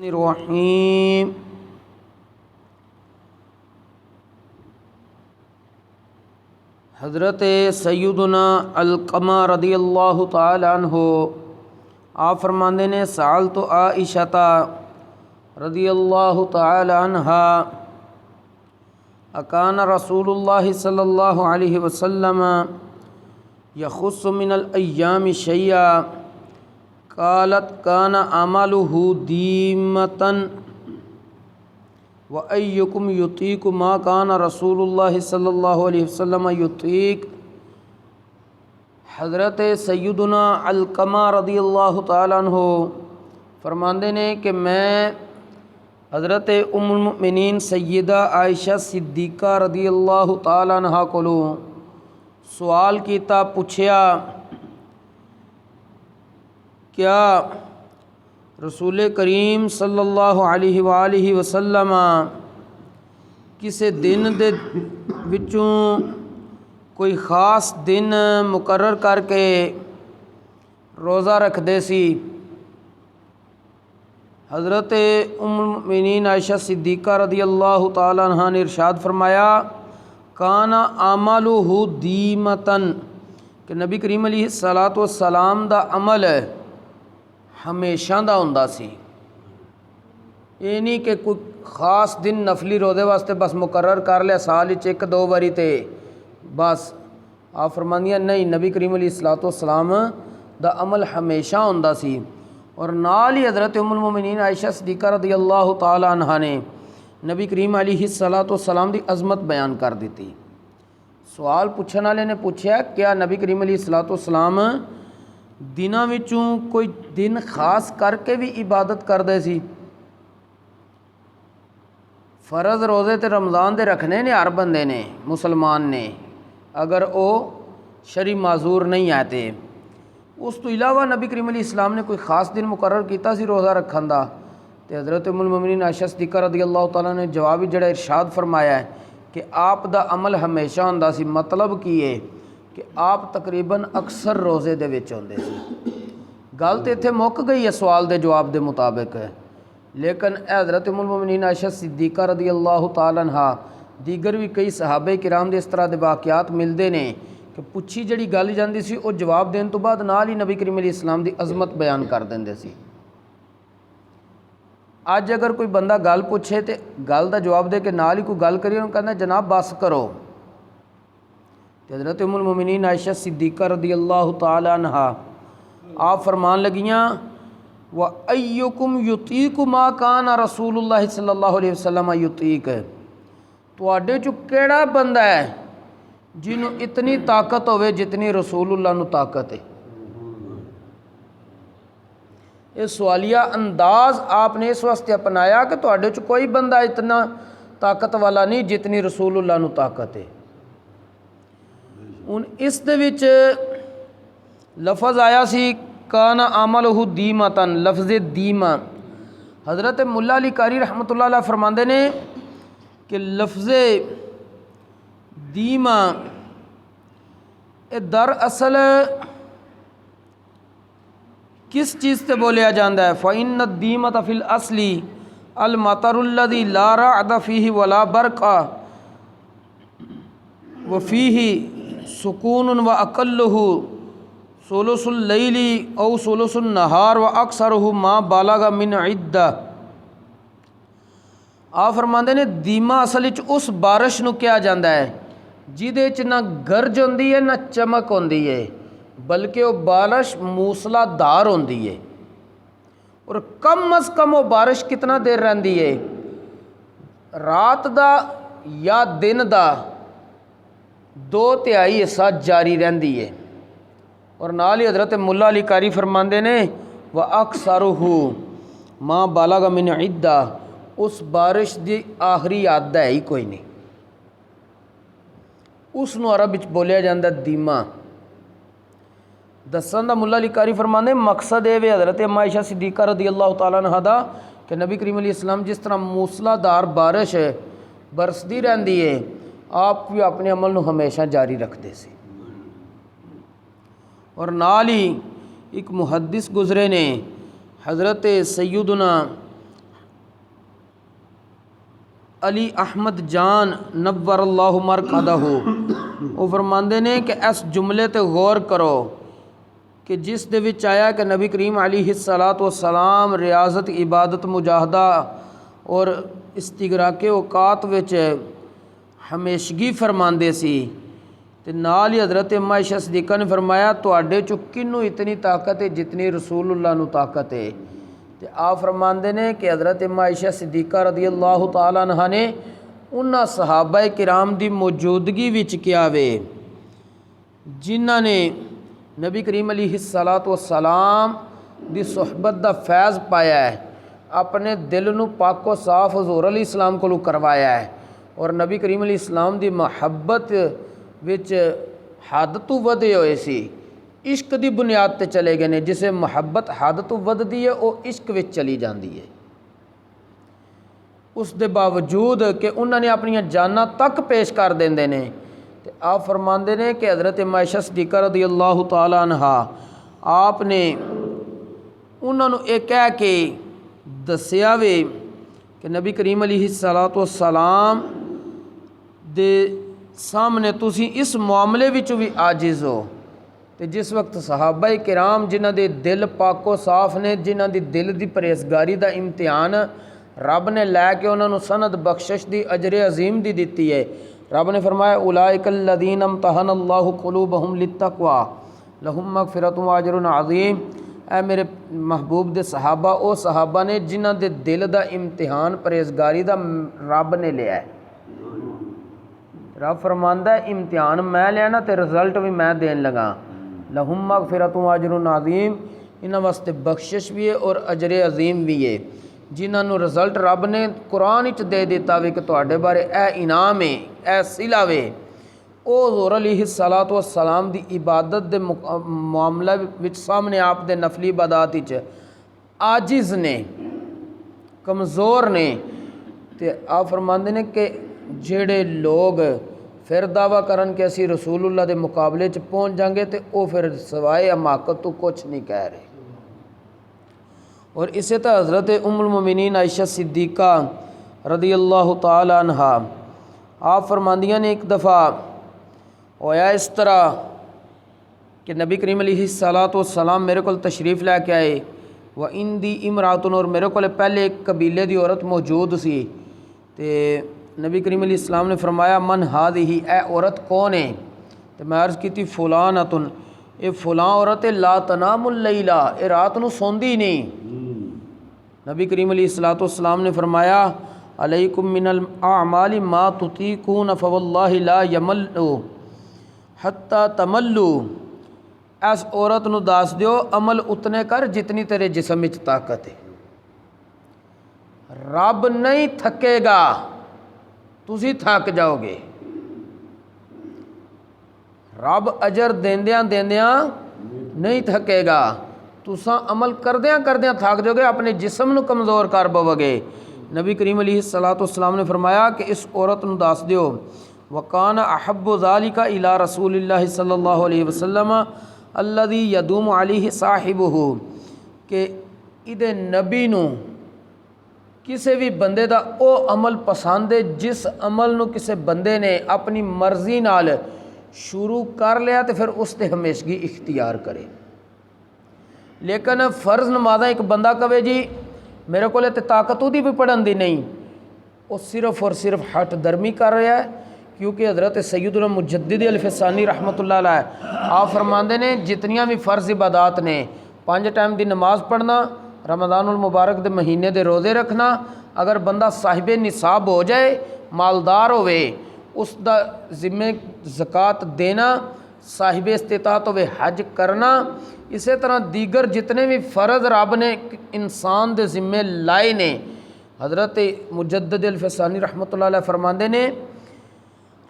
الرحیم حضرت سیدنا علقمہ رضی اللہ تعالی عنہ آپ فرماندے نے سألت عائشہ رضی اللہ تعالی عنہا اکان رسول اللہ صلی اللہ علیہ وسلم یخص من الایام شیئا قالت کان عملہ دیمتن وَأَيُّكُمْ يُطِيقُ مَا كَانَ رسول اللہ صلی اللہ علیہ وسلم یطیق۔ حضرت سیدنا علقمہ رضی اللہ تعالیٰ عنہ فرماندے نے کہ میں حضرت ام المؤمنین سیدہ عائشہ صدیقہ رضی اللہ تعالیٰ عنہ کو سوال کیتا، پوچھیا کیا رسول کریم صلی اللہ علیہ وآلہ وسلم کسی دن دے وچوں کوئی خاص دن مقرر کر کے روزہ رکھ دے سی۔ حضرت ام المؤمنین عائشہ صدیقہ رضی اللہ تعالیٰ عنہ نے ارشاد فرمایا کان عملہ دیمتن، کہ نبی کریم علیہ الصلاۃ والسلام دا عمل ہمیشہ دا ہوندا سی۔ یہ نہیں کہ کوئی خاص دن نفلی روزے واسطے بس مقرر کر لیا سال وچ ایک دو باری تے بس۔ آپ فرماندیاں نہیں، نبی کریم علیہ الصلاۃ والسلام دا عمل ہمیشہ ہوندا سی۔ اور نال ہی حضرت ام المؤمنین عائشہ صدیقہ رضی اللہ تعالی عنہا نے نبی کریم علیہ الصلاۃ والسلام دی عظمت بیان کر دیتی۔ سوال پوچھنے والے نے پوچھا کیا نبی کریم علیہ الصلاۃ والسلام دناں وچوں کوئی دن خاص کر کے بھی عبادت کردے سی؟ فرض روزے تے رمضان دے رکھنے نے ہر بندے نے، مسلمان نے، اگر او شرعی معذور نہیں آتے۔ اس تو علاوہ نبی کریم علیہ السلام نے کوئی خاص دن مقرر کیتا سی روزہ رکھن دا؟ تے حضرت ام المؤمنین عائشہ صدیقہ رضی اللہ تعالیٰ نے جواب جڑا ارشاد فرمایا ہے کہ آپ دا عمل ہمیشہ ہوندا سی، مطلب کی ہے کہ آپ تقریباً اکثر روزے دے وچ ہوندے سی۔ گل تے اتھے مک گئی ہے سوال دے جواب دے مطابق ہے، لیکن حضرت ام المؤمنین عائشہ صدیقہ رضی اللہ تعالیٰ عنہ دیگر بھی کئی صحابہ کرام دے اس طرح دے واقعات ملدے نے کہ پوچھی جڑی گل جاندی سی وہ جواب دین تو بعد نال ہی نبی کریم علیہ السلام دی عظمت بیان کر دیندے سی۔ اج اگر کوئی بندہ گل پوچھے تے گل دا جواب دے کے نال ہی کوئی گل کریے انہوں کہنا جناب بس کرو۔ حضرت ام المؤمنین عائشہ صدیقہ رضی اللہ تعالی عنہ آپ فرمان لگیاں وَأَيُّكُمْ يُطِيقُ مَا كَانَ رسول اللہ صلی اللہ علیہ وسلم یطیق۔ تواڈے چوں کیڑا بندہ ہے جنہوں اتنی طاقت ہوئے جتنی رسول اللہ نو طاقت ہے؟ یہ سوالیہ انداز آپ نے اس واسطے اپنایا کہ تواڈے چوں کوئی بندہ اتنا طاقت والا نہیں جتنی رسول اللہ نو طاقت ہے۔ ہن اس دے وچ لفظ آیا سی کان عملہ دیمتن، لفظ دیمہ۔ حضرت ملا علی قاری رحمۃ اللہ علیہ فرماندے نے کہ لفظ دیمہ در اصل کس چیز سے بولیا جاندہ ہے؟ فَإِنَّ الدِّيمَةَ فِي الْأَصْلِ الْمَطَرُ الَّذِي لَا رَعْدَ فِيهِ وَلَا بَرْقَ وَفِيهِ سُكُونٌ وَأَقَلُّهُ ثُلُثُ اللَّيْلِ أَوْ ثُلُثُ النَّهَارِ وَأَكْثَرُهُ مَا بَلَغَ مِنْ عِدَّةٍ۔ آپ فرماندے نے دیمہ اصل وچ اس بارش نو کیا جاندہ ہے جہدے وچ نہ گرج ہوندی ہے نہ چمک ہوندی ہے، بلکہ وہ بارش موسلا دھار ہوندی ہے۔ اور کم از کم وہ بارش کتنا دیر رہندی ہے؟ رات دا یا دن دا 2/3 حصہ جاری رہندی ہے۔ اور نال ہی حضرت ملا علی قاری فرماندے نے وَأَكْثَرُهُ مَا بَلَغَ مِنْ عِدَّةٍ، اس بارش دی آخری عد ہے ہی کوئی نہیں، اس نو عرب وچ بولیا جاندہ دیمہ۔ دسن دا ملا علی قاری فرماندے مقصد اے وے حضرت اما عائشہ صدیقہ رضی اللہ تعالیٰ عنہ دا کہ نبی کریم علیہ السلام جس طرح موسلا دار بارش ہے برسدی رہندی ہے، آپ بھی اپنے عمل نو ہمیشہ جاری رکھتے سے۔ اور نال ہی ایک محدث گزرے نے حضرت سیدنا علی احمد جان نور اللہ مرقدہ وہ فرماندے نے کہ اس جملے تے غور کرو کہ جس دے وچ آیا کہ نبی کریم علیہ الصلاۃ والسلام ریاضت عبادت مجاہدہ اور استغراق اوقات وچ ہمیشگی فرماندے سی تے نال ہی حضرت اماں عائشہ صدیقہ نے فرمایا تواڈے چوں کنوں اتنی طاقت ہے جتنی رسول اللہ نو طاقت ہے تے آپ فرماندے نے کہ حضرت اماں عائشہ صدیقہ رضی اللہ تعالیٰ عنہ نے انہاں صحابہ کرام دی موجودگی وچ کیا وے جنہاں نے نبی کریم علیہ الصلاۃ والسلام دی صحبت دا فیض پایا ہے اپنے دل نو پاک و صاف حضور علیہ السلام کو کروایا ہے اور نبی کریم علیہ السلام دی محبت وچ حد تو ودے ہوئے سی عشق دی بنیاد تے چلے گئے نے جسے محبت حد تو وددی ہے وہ عشق وچ چلی جاندی ہے اس دے باوجود کہ انہوں نے اپنی جاناں تک پیش کر دیندے نے تے آپ فرماندے نے کہ حضرت عائشہ صدیقہ رضی اللہ تعالیٰ عنہ آپ نے انہوں نے یہ کہہ کے دسیا وے کہ نبی کریم علیہ الصلاۃ والسلام دے سامنے تسی اس معاملے وچوں بھی عاجز ہو تے جس وقت صحابہ کرام جنہاں دے دل پاک و صاف نے جنہاں دی دل دی پرہیزگاری دا امتحان رب نے لے کے انہاں نوں سند بخشش دی اجر عظیم دی دتی ہے رب نے فرمایا اولئک الذین امتحن اللہ قلوبہم للتقوی لہم مغفرۃ و اجر عظیم اے میرے محبوب دے صحابہ او صحابہ نے جنہاں دے دل دا امتحان پرہیزگاری دا رب نے لیا ہے رب فرماندا ہے امتحان میں لیا نا تے رزلٹ بھی میں دین لگا لہم مغفرۃ و اجر عظیم انہاں واسطے بخشش بھی ہے اور اجر عظیم بھی ہے جنہاں نو رزلٹ رب نے قرآن وچ دے دیتا وے کہ تواڈے بارے اے انعام ہے اے صلہ وے او حضور علیہ الصلاۃ والسلام دی عبادت دے معاملہ وچ سامنے آپ دے نفلی عبادات وچ عاجز نے کمزور نے تے آپ فرماندے نے کہ جڑے لوگ پھر دعویٰ کرن کہ اسی رسول اللہ دے مقابلے چ پہنچ جائیں گے تے او پھر سوائے حماقت تو کچھ نہیں کہہ رہے اور اسے طرح حضرت ام المومنین عائشہ صدیقہ رضی اللہ تعالی عنہ آپ فرماندیاں نے ایک دفعہ ہویا اس طرح کہ نبی کریم علیہ الصلاۃ والسلام میرے کو تشریف لے کے آئے و اندی امراتن اور میرے کو پہلے ایک قبیلے دی عورت موجود سی تے نبی کریم علیہ السلام نے فرمایا من ہذہ اے عورت کون ہے تو میں عرض کی تھی فلانۃ اے فلاں عورت لا تنام اللیلہ اے رات نو سوندی نہیں نبی کریم علیہ الصلاۃ والسلام نے فرمایا علیکم من الاعمال ما تطیقون فواللہ لا یمل حتی تملو اس عورت نو دس دیو عمل اتنے کر جتنی تیرے جسم وچ طاقت ہے رب نہیں تھکے گا تسی تھک جاؤ گے رب اجر دیندیاں دیندیاں نہیں تھکے گا تساں عمل کردیاں کردیاں تھک جاؤ گے اپنے جسم نو کمزور کر پو گے نبی کریم علیہ الصلاۃ والسلام نے فرمایا کہ اس عورت نو دس دیو وکان احب ذالک الی رسول اللہ صلی اللہ علیہ وسلم الذی یدوم علیہ صاحبہ کہ ادے نبی نو کسی بھی بندے دا او عمل پسند ہے جس عمل نو کسی بندے نے اپنی مرضی نال شروع کر لیا تو پھر اس تے ہمیشگی اختیار کرے لیکن فرض نمازاں ایک بندہ کہے جی میرے کو تے طاقت دی بھی پڑھن دی نہیں وہ صرف اور صرف ہٹ درمی کر رہا ہے کیونکہ حضرت سیدنا مجدد الفسانی رحمۃ اللہ علیہ آپ فرماندے نے جتنیاں بھی فرض عبادات نے 5 ٹائم دی نماز پڑھنا رمضان المبارک دے مہینے دے روزے رکھنا اگر بندہ صاحب نصاب ہو جائے مالدار ہوئے اس دا ذمہ زکوٰۃ دینا صاحب استطاعت ہوئے حج کرنا اسی طرح دیگر جتنے بھی فرض رب نے انسان دے ذمے لائے نے حضرت مجدد الفسانی رحمۃ اللہ علیہ فرماندے نے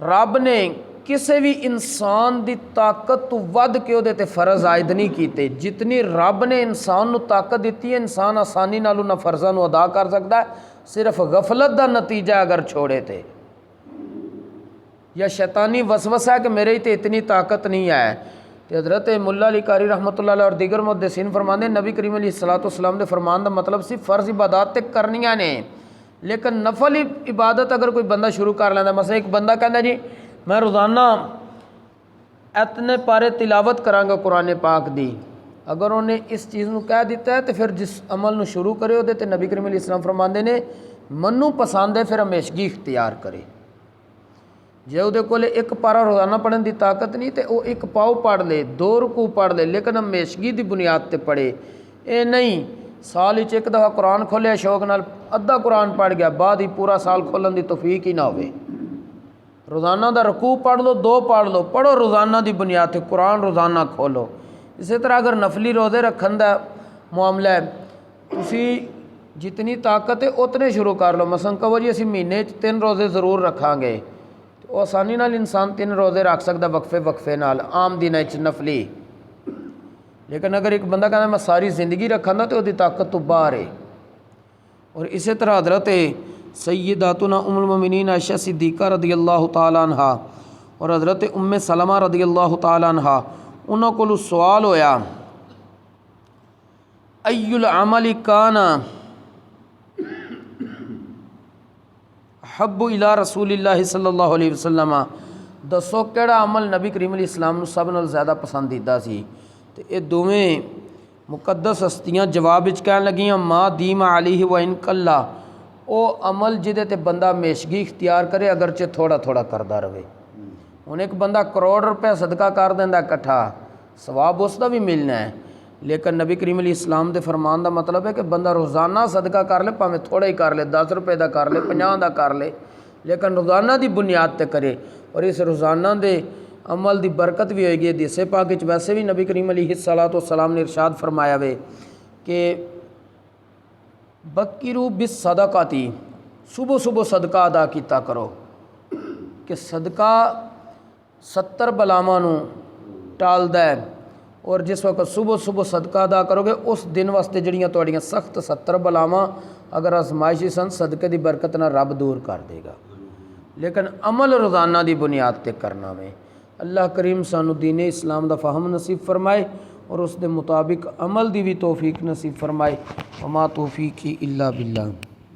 رب نے کسی بھی انسان دی طاقت تو ود کے تے فرض عائد نہیں کیتے جتنی رب نے انسان نو طاقت دیتی ہے انسان آسانی نالوں نہ فرضاں نو ادا کر سکتا ہے صرف غفلت دا نتیجہ اگر چھوڑے تے یا شیطانی وسوسہ ہے کہ میرے ہی تے اتنی طاقت نہیں ہے تو حضرت مولا علی قاری رحمۃ اللہ علیہ اور دیگر محدثین فرماندے نبی کریم علیہ الصلوۃ والسلام دے فرمان دا مطلب سی فرض عبادات تے کرنیاں نے لیکن نفل عبادت اگر کوئی بندہ شروع کر لینا، مثلا ایک بندہ کہنا جی میں روزانہ اتنے پارے تلاوت کرانگا قرآن پاک دی، اگر انہیں اس چیز نو کہہ دیتا ہے تو پھر جس عمل نو شروع کرے وہ نبی کریم علیہ السلام فرماندے نے منو پسند ہے پھر ہمیشگی اختیار کرے۔ جے وہ کول ایک پارا روزانہ پڑھن دی طاقت نہیں تو وہ ایک پاؤ پڑھ لے، 2 رکوع پڑھ لے، لیکن ہمیشگی دی بنیاد تے پڑھے۔ اے نہیں سال وچ ایک دفعہ قرآن کھولیا شوق نال ادھا قرآن پڑھ گیا، بعد ہی پورا سال کھولن دی توفیق ہی نہ ہوئے۔ روزانہ دا رکوع پڑھ لو، 2 پڑھ لو، پڑھو روزانہ دی بنیاد تے، قرآن روزانہ کھولو۔ اسی طرح اگر نفلی روزے رکھن دا معاملہ ہے، تسی جتنی طاقت ہے اتنے شروع کر لو۔ مثلا کہو جی اسی مہینے 3 روزے ضرور رکھاں گے، تو آسانی نال انسان 3 روزے رکھ سکتا وقفے نال عام دن وچ نفلی۔ لیکن اگر ایک بندہ کہنا میں ساری زندگی رکھاں گا تو وہ دی طاقت تو باہر ہے۔ اور اسی طرح حضرت سیداتنا ام المؤمنین عائشہ صدیقہ رضی اللہ تعالیٰ عنہ اور حضرت ام سلمہ رضی اللہ تعالیٰ عنہ انہوں کو سوال ہویا ای العمل کان حب الی رسول اللہ صلی اللہ علیہ وسلم، دسو کیڑا عمل نبی کریم علیہ السلام نو سب نال زیادہ پسندیدہ سی؟ تو یہ دونیں مقدس ہستیاں جواب وچ کہن لگیاں ما دیم علیہ و ان کلا، او عمل جدے تے بندہ ہمیشگی اختیار کرے اگرچہ تھوڑا تھوڑا کردا رہے۔ ہن ایک بندہ کروڑ روپے صدقہ کر دیندا اکٹھا، ثواب اس دا بھی ملنا ہے، لیکن نبی کریم علیہ السلام دے فرمان دا مطلب ہے کہ بندہ روزانہ صدقہ کر لے، پاویں تھوڑا ہی کر لے، 10 روپے دا کر لے، 50 دا کر لے، لیکن روزانہ دی بنیاد تے کرے۔ اور اس روزانہ دے عمل دی برکت بھی ہوئے گی۔ حدیث پاک وچ ویسے بھی نبی کریم علیہ السلام نے ارشاد فرمایا وے کہ بکروا بالصدقاتی، صبح صبح صدقہ ادا کیتا کرو، کہ صدقہ 70 بلاواں نو ٹالدا ہے۔ اور جس وقت صبح صبح صدقہ ادا کرو گے اس دن واسطے جڑیاں تہاڈیاں سخت 70 بلاواں اگر آزمائشی سن صدقے دی برکت نہ رب دور کر دے گا۔ لیکن عمل روزانہ دی بنیاد تے کرنا میں، اللہ کریم سانو دین اسلام دا فہم نصیب فرمائے اور اس دے مطابق عمل دی بھی توفیق نصیب فرمائے۔ وما توفیقی الا باللہ۔